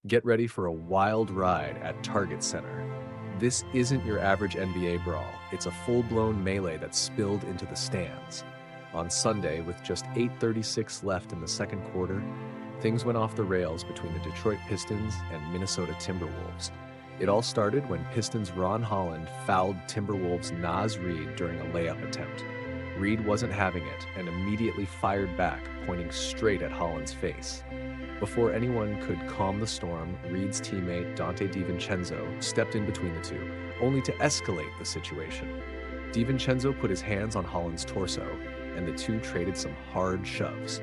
Get ready for a wild ride at Target Center. This isn't your average NBA brawl. It's a full-blown melee that spilled into the stands. On Sunday, with just 8:36 left in the second quarter, things went off the rails between the Detroit Pistons and Minnesota Timberwolves. It all started when Pistons' Ron Holland fouled Timberwolves' Naz Reid during a layup attempt. Reid wasn't having it and immediately fired back, pointing straight at Holland's face. Before anyone could calm the storm, Reid's teammate Donte DiVincenzo stepped in between the two, only to escalate the situation. DiVincenzo put his hands on Holland's torso, and the two traded some hard shoves.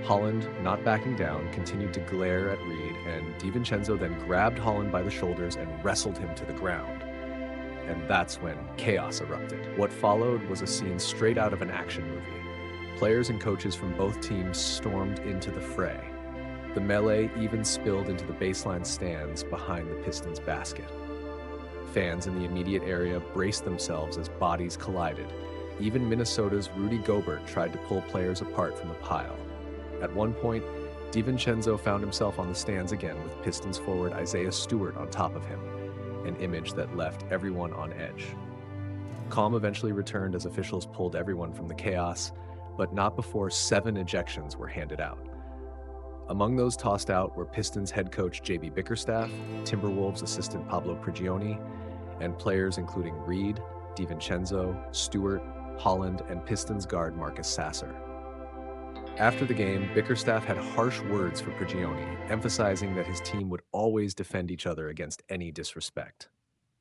Holland, not backing down, continued to glare at Reid, and DiVincenzo then grabbed Holland by the shoulders and wrestled him to the ground. And that's when chaos erupted. What followed was a scene straight out of an action movie. Players and coaches from both teams stormed into the fray. The melee even spilled into the baseline stands behind the Pistons' basket. Fans in the immediate area braced themselves as bodies collided. Even Minnesota's Rudy Gobert tried to pull players apart from the pile. At one point, DiVincenzo found himself on the stands again with Pistons forward Isaiah Stewart on top of him, an image that left everyone on edge. Calm eventually returned as officials pulled everyone from the chaos, but not before 7 ejections were handed out. Among those tossed out were Pistons head coach J.B. Bickerstaff, Timberwolves assistant Pablo Prigioni, and players including Reid, DiVincenzo, Stewart, Holland, and Pistons guard Marcus Sasser. After the game, Bickerstaff had harsh words for Prigioni, emphasizing that his team would always defend each other against any disrespect.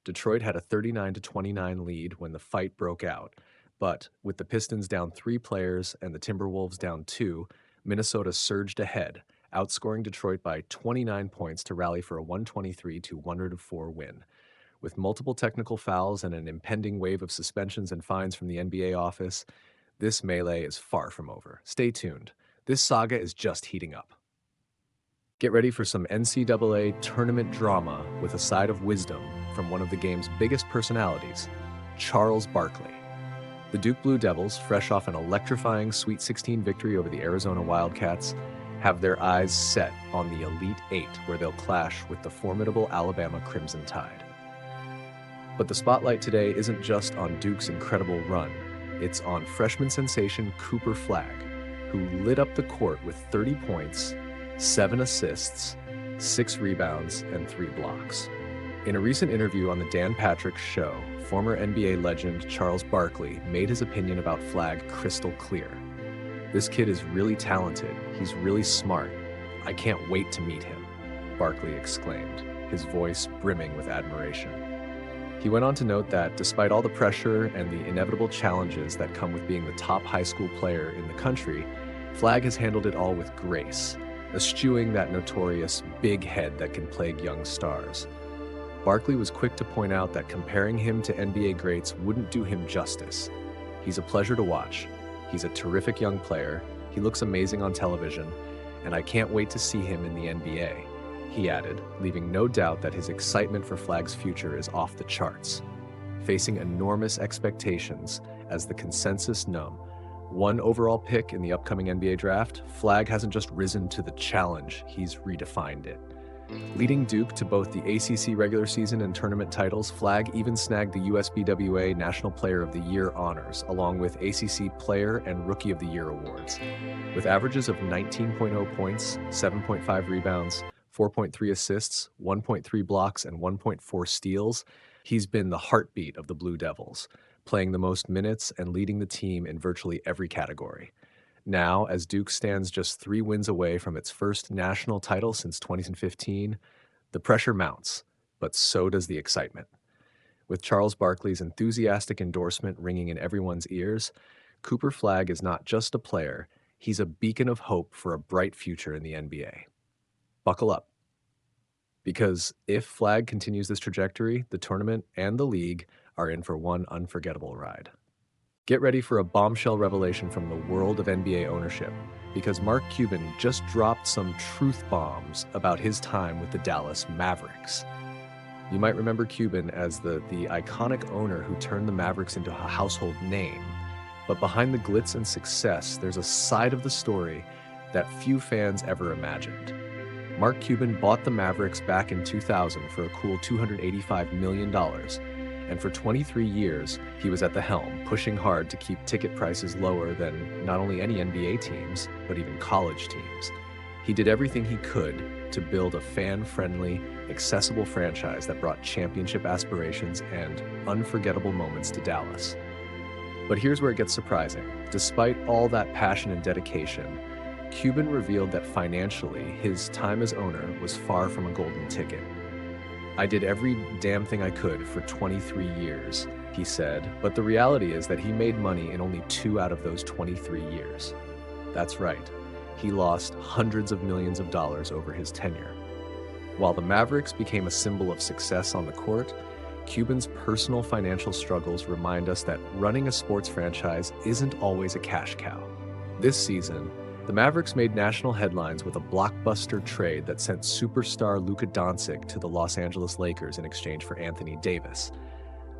Detroit had a 39-29 lead when the fight broke out, but with the Pistons down 3 players and the Timberwolves down 2, Minnesota surged ahead, outscoring Detroit by 29 points to rally for a 123-104 win. With multiple technical fouls and an impending wave of suspensions and fines from the NBA office, this melee is far from over. Stay tuned. This saga is just heating up. Get ready for some NCAA tournament drama with a side of wisdom from one of the game's biggest personalities, Charles Barkley. The Duke Blue Devils, fresh off an electrifying Sweet 16 victory over the Arizona Wildcats, have their eyes set on the Elite Eight, where they'll clash with the formidable Alabama Crimson Tide. But the spotlight today isn't just on Duke's incredible run. It's on freshman sensation Cooper Flagg, who lit up the court with 30 points, 7 assists, 6 rebounds, and 3 blocks. In a recent interview on the Dan Patrick Show, former NBA legend Charles Barkley made his opinion about Flagg crystal clear. "This kid is really talented. He's really smart. I can't wait to meet him," Barkley exclaimed, his voice brimming with admiration. He went on to note that despite all the pressure and the inevitable challenges that come with being the top high school player in the country, Flagg has handled it all with grace, eschewing that notorious big head that can plague young stars. Barkley was quick to point out that comparing him to NBA greats wouldn't do him justice. He's a pleasure to watch. He's a terrific young player. He looks amazing on television, and I can't wait to see him in the NBA, he added, leaving no doubt that his excitement for Flagg's future is off the charts. Facing enormous expectations as the consensus #1 overall pick in the upcoming NBA draft, Flagg hasn't just risen to the challenge, he's redefined it. Leading Duke to both the ACC regular season and tournament titles, Flagg even snagged the USBWA National Player of the Year honors, along with ACC Player and Rookie of the Year awards. With averages of 19.0 points, 7.5 rebounds, 4.3 assists, 1.3 blocks, and 1.4 steals, he's been the heartbeat of the Blue Devils, playing the most minutes and leading the team in virtually every category. Now, as Duke stands just 3 wins away from its first national title since 2015, the pressure mounts, but so does the excitement. With Charles Barkley's enthusiastic endorsement ringing in everyone's ears, Cooper Flagg is not just a player, he's a beacon of hope for a bright future in the NBA. Buckle up. Because if Flagg continues this trajectory, the tournament and the league are in for one unforgettable ride. Get ready for a bombshell revelation from the world of NBA ownership, because Mark Cuban just dropped some truth bombs about his time with the Dallas Mavericks. You might remember Cuban as the iconic owner who turned the Mavericks into a household name, but behind the glitz and success, there's a side of the story that few fans ever imagined. Mark Cuban bought the Mavericks back in 2000 for a cool $285 million, and for 23 years, he was at the helm, pushing hard to keep ticket prices lower than not only any NBA teams, but even college teams. He did everything he could to build a fan-friendly, accessible franchise that brought championship aspirations and unforgettable moments to Dallas. But here's where it gets surprising. Despite all that passion and dedication, Cuban revealed that financially, his time as owner was far from a golden ticket. "I did every damn thing I could for 23 years, he said, but the reality is that he made money in only 2 out of those 23 years. That's right, he lost hundreds of millions of dollars over his tenure. While the Mavericks became a symbol of success on the court, Cuban's personal financial struggles remind us that running a sports franchise isn't always a cash cow. This season, the Mavericks made national headlines with a blockbuster trade that sent superstar Luka Dončić to the Los Angeles Lakers in exchange for Anthony Davis,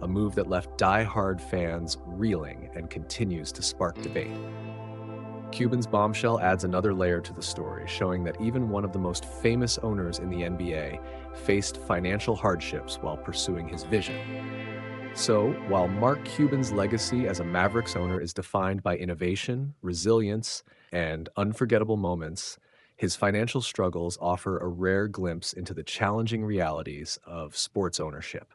a move that left die-hard fans reeling and continues to spark debate. Cuban's bombshell adds another layer to the story, showing that even one of the most famous owners in the NBA faced financial hardships while pursuing his vision. So, while Mark Cuban's legacy as a Mavericks owner is defined by innovation, resilience, and unforgettable moments, his financial struggles offer a rare glimpse into the challenging realities of sports ownership.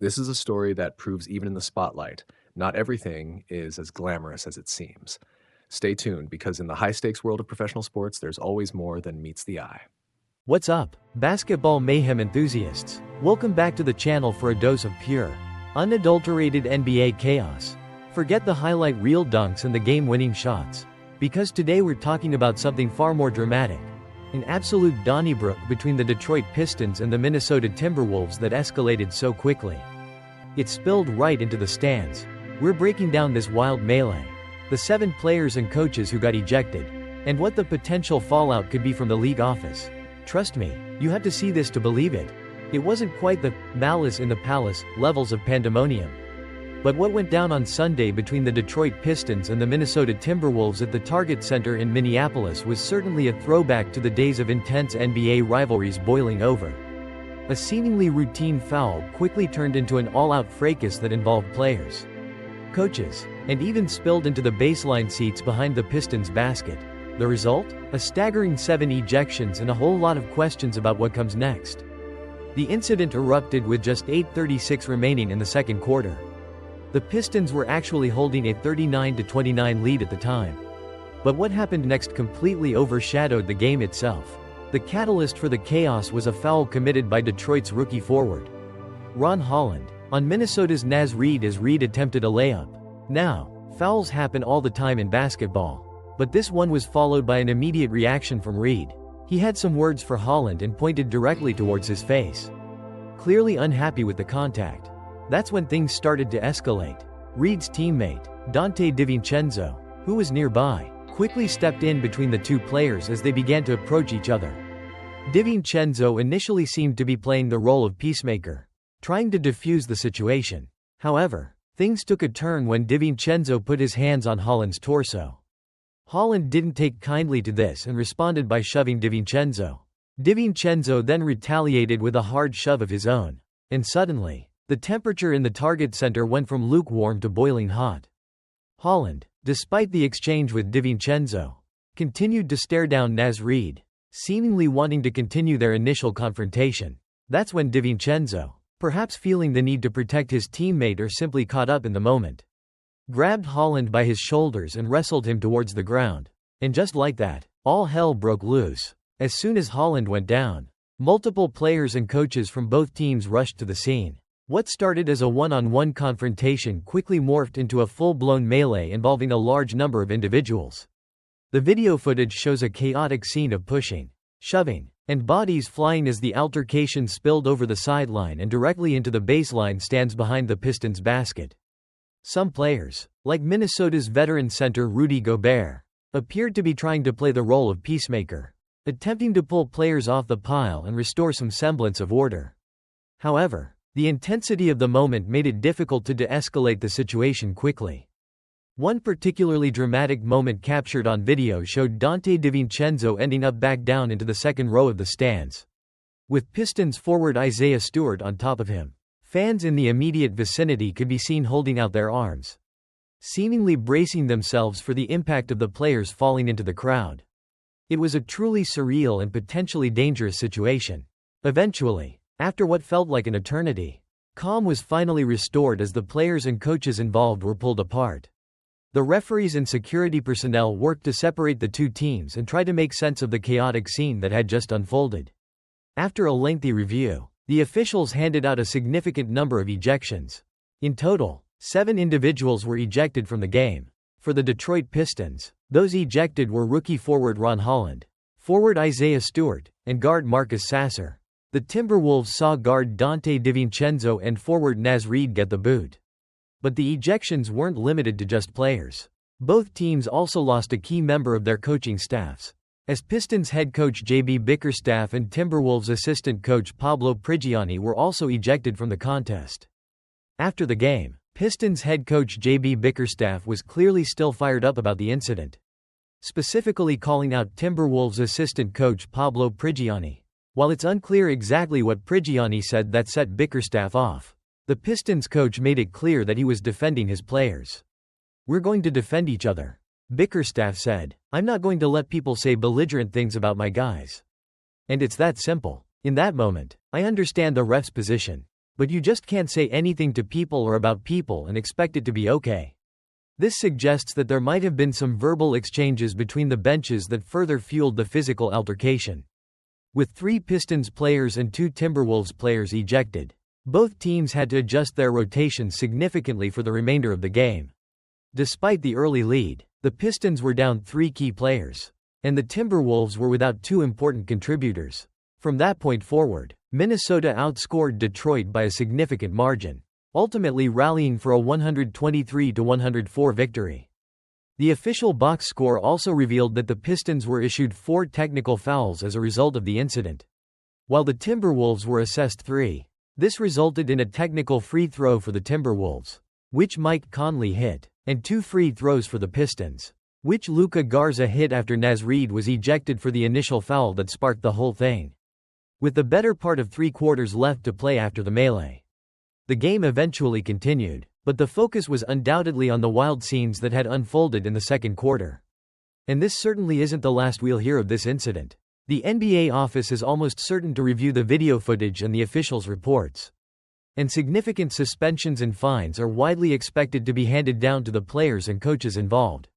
This is a story that proves even in the spotlight, not everything is as glamorous as it seems. Stay tuned, because in the high-stakes world of professional sports, there's always more than meets the eye. What's up, basketball mayhem enthusiasts? Welcome back to the channel for a dose of pure, unadulterated NBA chaos. Forget the highlight reel dunks and the game-winning shots, because today we're talking about something far more dramatic. An absolute Donnybrook between the Detroit Pistons and the Minnesota Timberwolves that escalated so quickly. It spilled right into the stands. We're breaking down this wild melee, the 7 players and coaches who got ejected, and what the potential fallout could be from the league office. Trust me, you have to see this to believe it. It wasn't quite the malice in the palace levels of pandemonium. But what went down on Sunday between the Detroit Pistons and the Minnesota Timberwolves at the Target Center in Minneapolis was certainly a throwback to the days of intense NBA rivalries boiling over. A seemingly routine foul quickly turned into an all-out fracas that involved players, coaches, and even spilled into the baseline seats behind the Pistons basket. The result? A staggering 7 ejections and a whole lot of questions about what comes next. The incident erupted with just 8:36 remaining in the second quarter. The Pistons were actually holding a 39-29 lead at the time. But what happened next completely overshadowed the game itself. The catalyst for the chaos was a foul committed by Detroit's rookie forward, Ron Holland, on Minnesota's Naz Reid as Reid attempted a layup. Now, fouls happen all the time in basketball, but this one was followed by an immediate reaction from Reid. He had some words for Holland and pointed directly towards his face, clearly unhappy with the contact. That's when things started to escalate. Reid's teammate, Donte DiVincenzo, who was nearby, quickly stepped in between the 2 players as they began to approach each other. DiVincenzo initially seemed to be playing the role of peacemaker, trying to defuse the situation. However, things took a turn when DiVincenzo put his hands on Holland's torso. Holland didn't take kindly to this and responded by shoving DiVincenzo. DiVincenzo then retaliated with a hard shove of his own. And suddenly, the temperature in the Target Center went from lukewarm to boiling hot. Holland, despite the exchange with DiVincenzo, continued to stare down Naz Reid, seemingly wanting to continue their initial confrontation. That's when DiVincenzo, perhaps feeling the need to protect his teammate or simply caught up in the moment, grabbed Holland by his shoulders and wrestled him towards the ground. And just like that, all hell broke loose. As soon as Holland went down, multiple players and coaches from both teams rushed to the scene. What started as a one-on-one confrontation quickly morphed into a full-blown melee involving a large number of individuals. The video footage shows a chaotic scene of pushing, shoving, and bodies flying as the altercation spilled over the sideline and directly into the baseline stands behind the Pistons basket. Some players, like Minnesota's veteran center Rudy Gobert, appeared to be trying to play the role of peacemaker, attempting to pull players off the pile and restore some semblance of order. However, the intensity of the moment made it difficult to de-escalate the situation quickly. One particularly dramatic moment captured on video showed Donte DiVincenzo ending up back down into the second row of the stands, with Pistons forward Isaiah Stewart on top of him. Fans in the immediate vicinity could be seen holding out their arms, seemingly bracing themselves for the impact of the players falling into the crowd. It was a truly surreal and potentially dangerous situation. Eventually, after what felt like an eternity, calm was finally restored as the players and coaches involved were pulled apart. The referees and security personnel worked to separate the two teams and try to make sense of the chaotic scene that had just unfolded. After a lengthy review, the officials handed out a significant number of ejections. In total, 7 individuals were ejected from the game. For the Detroit Pistons, those ejected were rookie forward Ron Holland, forward Isaiah Stewart, and guard Marcus Sasser. The Timberwolves saw guard Donte DiVincenzo and forward Naz Reid get the boot. But the ejections weren't limited to just players. Both teams also lost a key member of their coaching staffs, as Pistons head coach J.B. Bickerstaff and Timberwolves assistant coach Pablo Prigioni were also ejected from the contest. After the game, Pistons head coach J.B. Bickerstaff was clearly still fired up about the incident, specifically calling out Timberwolves assistant coach Pablo Prigioni. While it's unclear exactly what Prigioni said that set Bickerstaff off, the Pistons coach made it clear that he was defending his players. "We're going to defend each other," Bickerstaff said. "I'm not going to let people say belligerent things about my guys. And it's that simple." In that moment, I understand the ref's position, but you just can't say anything to people or about people and expect it to be okay. This suggests that there might have been some verbal exchanges between the benches that further fueled the physical altercation. With 3 Pistons players and 2 Timberwolves players ejected, both teams had to adjust their rotations significantly for the remainder of the game. Despite the early lead, the Pistons were down 3 key players, and the Timberwolves were without 2 important contributors. From that point forward, Minnesota outscored Detroit by a significant margin, ultimately rallying for a 123-104 victory. The official box score also revealed that the Pistons were issued 4 technical fouls as a result of the incident, while the Timberwolves were assessed 3. This resulted in a technical free throw for the Timberwolves, which Mike Conley hit, and 2 free throws for the Pistons, which Luka Garza hit after Naz Reid was ejected for the initial foul that sparked the whole thing. With the better part of 3 quarters left to play after the melee, the game eventually continued, but the focus was undoubtedly on the wild scenes that had unfolded in the second quarter. And this certainly isn't the last we'll hear of this incident. The NBA office is almost certain to review the video footage and the officials' reports, and significant suspensions and fines are widely expected to be handed down to the players and coaches involved.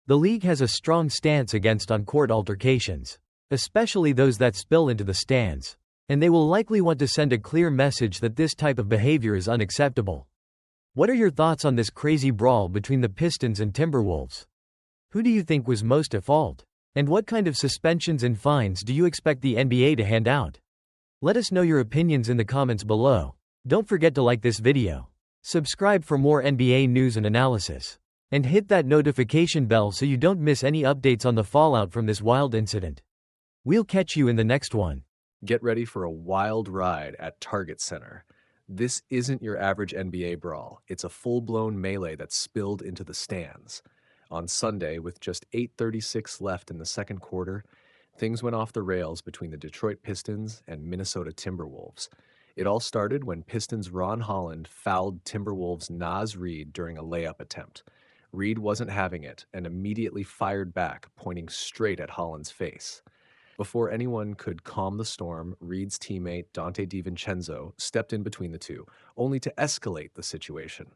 The league has a strong stance against on-court altercations, especially those that spill into the stands, and they will likely want to send a clear message that this type of behavior is unacceptable. What are your thoughts on this crazy brawl between the Pistons and Timberwolves? Who do you think was most at fault? And what kind of suspensions and fines do you expect the NBA to hand out? Let us know your opinions in the comments below. Don't forget to like this video, subscribe for more NBA news and analysis, and hit that notification bell so you don't miss any updates on the fallout from this wild incident. We'll catch you in the next one. Get ready for a wild ride at Target Center. This isn't your average NBA brawl. It's a full-blown melee that spilled into the stands. On Sunday, with just 8:36 left in the second quarter, things went off the rails between the Detroit Pistons and Minnesota Timberwolves. It all started when Pistons' Ron Holland fouled Timberwolves' Naz Reid during a layup attempt. Reid wasn't having it and immediately fired back, pointing straight at Holland's face. Before anyone could calm the storm, Reid's teammate Donte DiVincenzo stepped in between the two, only to escalate the situation.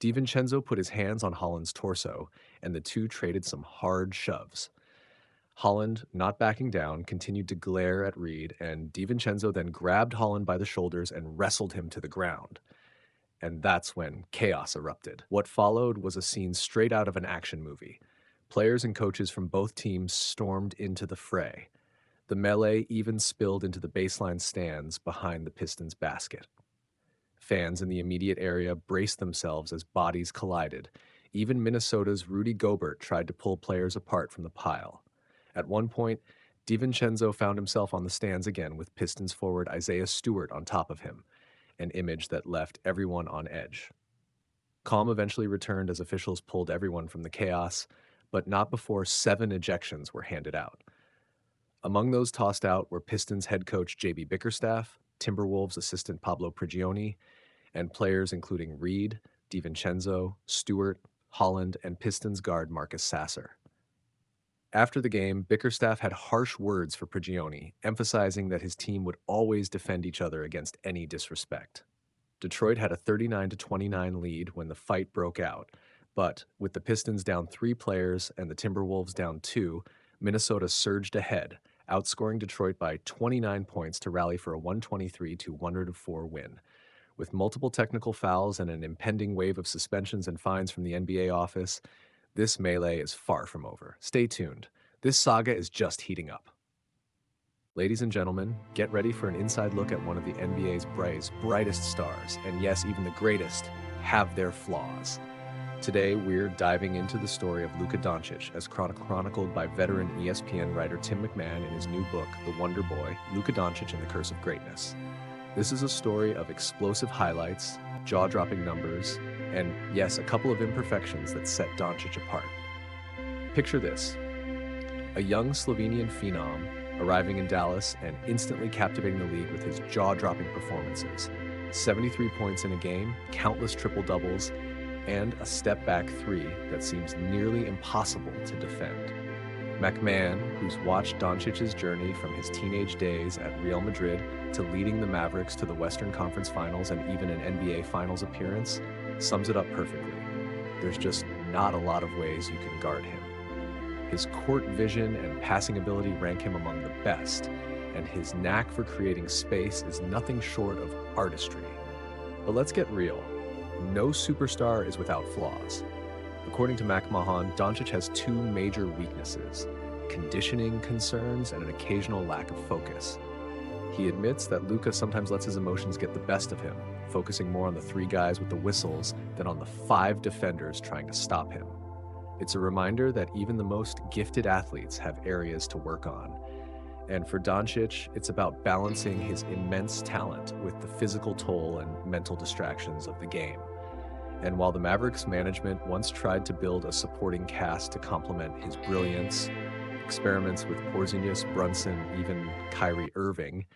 DiVincenzo put his hands on Holland's torso, and the two traded some hard shoves. Holland, not backing down, continued to glare at Reid, and DiVincenzo then grabbed Holland by the shoulders and wrestled him to the ground. And that's when chaos erupted. What followed was a scene straight out of an action movie. Players and coaches from both teams stormed into the fray. The melee even spilled into the baseline stands behind the Pistons' basket. Fans in the immediate area braced themselves as bodies collided. Even Minnesota's Rudy Gobert tried to pull players apart from the pile. At one point, DiVincenzo found himself on the stands again with Pistons forward Isaiah Stewart on top of him, an image that left everyone on edge. Calm eventually returned as officials pulled everyone from the chaos, but not before 7 ejections were handed out. Among those tossed out were Pistons head coach J.B. Bickerstaff, Timberwolves assistant Pablo Prigioni, and players including Reed, DiVincenzo, Stewart, Holland, and Pistons guard Marcus Sasser. After the game, Bickerstaff had harsh words for Prigioni, emphasizing that his team would always defend each other against any disrespect. Detroit had a 39-29 lead when the fight broke out, but with the Pistons down 3 players and the Timberwolves down 2, Minnesota surged ahead, outscoring Detroit by 29 points to rally for a 123-104 win. With multiple technical fouls and an impending wave of suspensions and fines from the NBA office, this melee is far from over. Stay tuned. This saga is just heating up. Ladies and gentlemen, get ready for an inside look at one of the NBA's brightest stars, and yes, even the greatest, have their flaws. Today, we're diving into the story of Luka Dončić, as chronicled by veteran ESPN writer Tim McMahon in his new book, The Wonder Boy, Luka Dončić and the Curse of Greatness. This is a story of explosive highlights, jaw-dropping numbers, and yes, a couple of imperfections that set Dončić apart. Picture this: a young Slovenian phenom arriving in Dallas and instantly captivating the league with his jaw-dropping performances. 73 points in a game, countless triple-doubles, and a step-back 3 that seems nearly impossible to defend. McMahon, who's watched Dončić's journey from his teenage days at Real Madrid to leading the Mavericks to the Western Conference Finals and even an NBA Finals appearance, sums it up perfectly. There's just not a lot of ways you can guard him. His court vision and passing ability rank him among the best, and his knack for creating space is nothing short of artistry. But let's get real. No superstar is without flaws. According to McMahon, Dončić has 2 major weaknesses: conditioning concerns and an occasional lack of focus. He admits that Luka sometimes lets his emotions get the best of him, focusing more on the 3 guys with the whistles than on the 5 defenders trying to stop him. It's a reminder that even the most gifted athletes have areas to work on. And for Dončić, it's about balancing his immense talent with the physical toll and mental distractions of the game. And while the Mavericks management once tried to build a supporting cast to complement his brilliance, experiments with Porzingis, Brunson, even Kyrie Irving,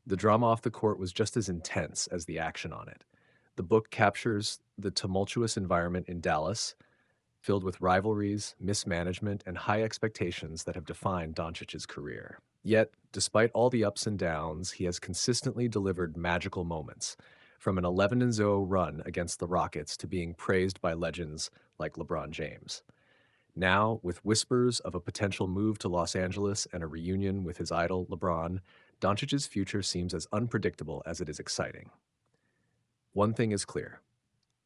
the drama off the court was just as intense as the action on it. The book captures the tumultuous environment in Dallas, filled with rivalries, mismanagement, and high expectations that have defined Dončić's career. Yet, despite all the ups and downs, he has consistently delivered magical moments, from an 11-0 run against the Rockets to being praised by legends like LeBron James. Now, with whispers of a potential move to Los Angeles and a reunion with his idol LeBron, Dončić's future seems as unpredictable as it is exciting. One thing is clear: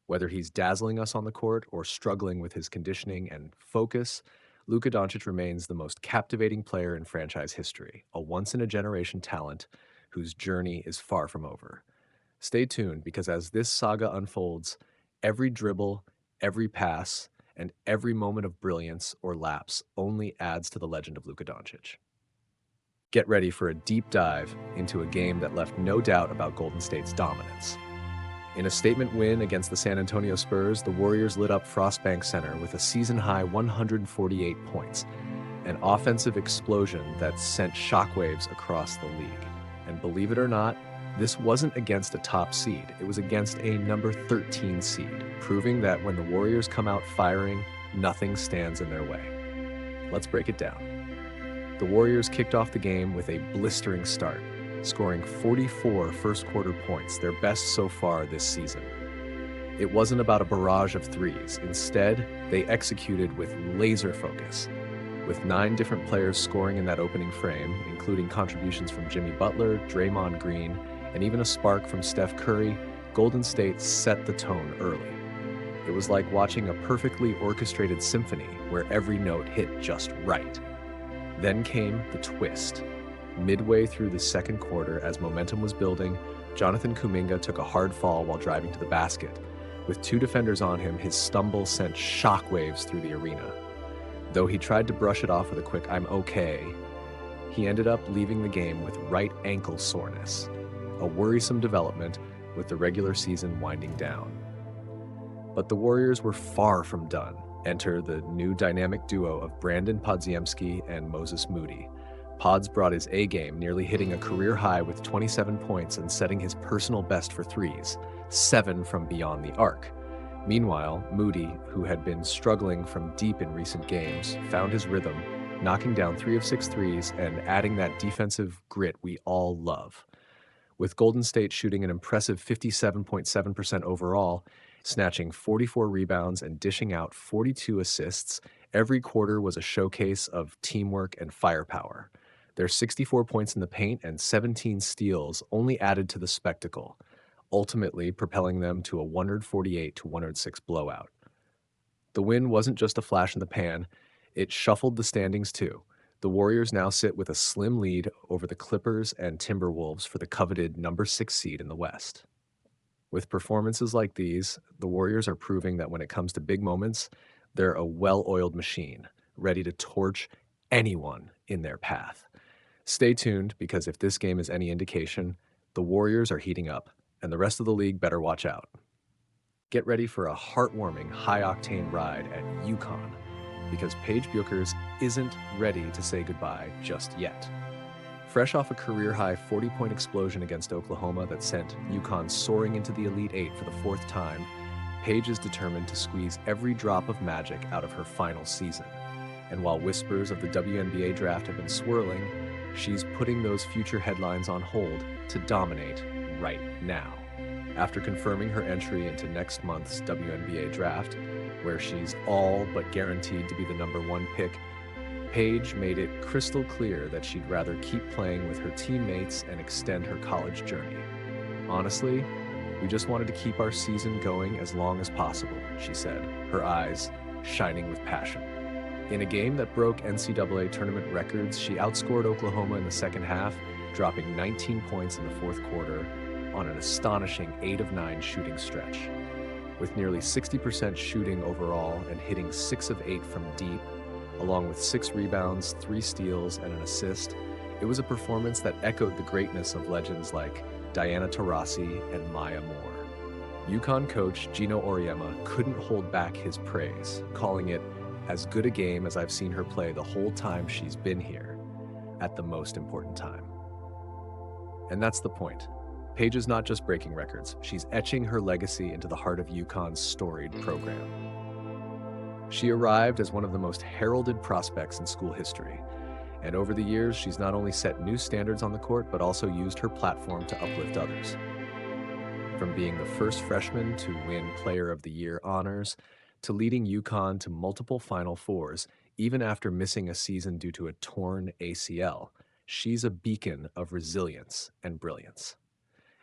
whether he's dazzling us on the court or struggling with his conditioning and focus, Luka Dončić remains the most captivating player in franchise history, a once-in-a-generation talent whose journey is far from over. Stay tuned, because as this saga unfolds, every dribble, every pass, and every moment of brilliance or lapse only adds to the legend of Luka Dončić. Get ready for a deep dive into a game that left no doubt about Golden State's dominance. In a statement win against the San Antonio Spurs, the Warriors lit up Frostbank Center with a season-high 148 points, an offensive explosion that sent shockwaves across the league. And believe it or not, this wasn't against a top seed, it was against a number 13 seed, proving that when the Warriors come out firing, nothing stands in their way. Let's break it down. The Warriors kicked off the game with a blistering start, scoring 44 first-quarter points, their best so far this season. It wasn't about a barrage of threes. Instead, they executed with laser focus, with 9 different players scoring in that opening frame, including contributions from Jimmy Butler, Draymond Green, and even a spark from Steph Curry. Golden State set the tone early. It was like watching a perfectly orchestrated symphony where every note hit just right. Then came the twist. Midway through the second quarter, as momentum was building, Jonathan Kuminga took a hard fall while driving to the basket. With 2 defenders on him, his stumble sent shockwaves through the arena. Though he tried to brush it off with a quick "I'm okay," he ended up leaving the game with right ankle soreness, a worrisome development with the regular season winding down. But the Warriors were far from done. Enter the new dynamic duo of Brandon Podziemski and Moses Moody. Podz brought his A-game, nearly hitting a career high with 27 points and setting his personal best for threes, 7 from beyond the arc. Meanwhile, Moody, who had been struggling from deep in recent games, found his rhythm, knocking down 3 of 6 threes and adding that defensive grit we all love. With Golden State shooting an impressive 57.7% overall, snatching 44 rebounds and dishing out 42 assists, every quarter was a showcase of teamwork and firepower. Their 64 points in the paint and 17 steals only added to the spectacle, ultimately propelling them to a 148-106 blowout. The win wasn't just a flash in the pan, it shuffled the standings too. The Warriors now sit with a slim lead over the Clippers and Timberwolves for the coveted number 6 seed in the West. With performances like these, the Warriors are proving that when it comes to big moments, they're a well-oiled machine, ready to torch anyone in their path. Stay tuned, because if this game is any indication, the Warriors are heating up, and the rest of the league better watch out. Get ready for a heartwarming, high-octane ride at UConn, because Paige Bueckers isn't ready to say goodbye just yet. Fresh off a career-high 40-point explosion against Oklahoma that sent UConn soaring into the Elite Eight for the 4th time, Paige is determined to squeeze every drop of magic out of her final season. And while whispers of the WNBA draft have been swirling, she's putting those future headlines on hold to dominate right now. After confirming her entry into next month's WNBA draft, where she's all but guaranteed to be the number 1 pick, Paige made it crystal clear that she'd rather keep playing with her teammates and extend her college journey. Honestly, we just wanted to keep our season going as long as possible, she said, her eyes shining with passion. In a game that broke NCAA tournament records, she outscored Oklahoma in the second half, dropping 19 points in the 4th quarter on an astonishing 8 of 9 shooting stretch. With nearly 60% shooting overall and hitting 6 of 8 from deep, along with 6 rebounds, 3 steals, and an assist, it was a performance that echoed the greatness of legends like Diana Taurasi and Maya Moore. UConn coach Gino Auriemma couldn't hold back his praise, calling it as good a game as I've seen her play the whole time she's been here, at the most important time. And that's the point. Paige is not just breaking records, she's etching her legacy into the heart of UConn's storied program. She arrived as one of the most heralded prospects in school history, and over the years, she's not only set new standards on the court, but also used her platform to uplift others. From being the first freshman to win Player of the Year honors, to leading UConn to multiple Final Fours, even after missing a season due to a torn ACL, she's a beacon of resilience and brilliance.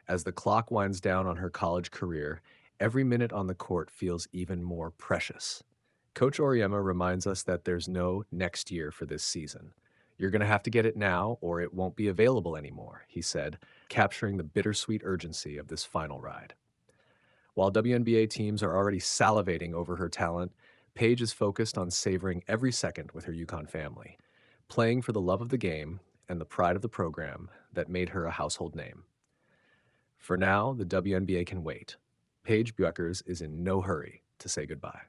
As the clock winds down on her college career, every minute on the court feels even more precious. Coach Auriemma reminds us that there's no next year for this season. You're going to have to get it now or it won't be available anymore, he said, capturing the bittersweet urgency of this final ride. While WNBA teams are already salivating over her talent, Paige is focused on savoring every second with her UConn family, playing for the love of the game and the pride of the program that made her a household name. For now, the WNBA can wait. Paige Bueckers is in no hurry to say goodbye.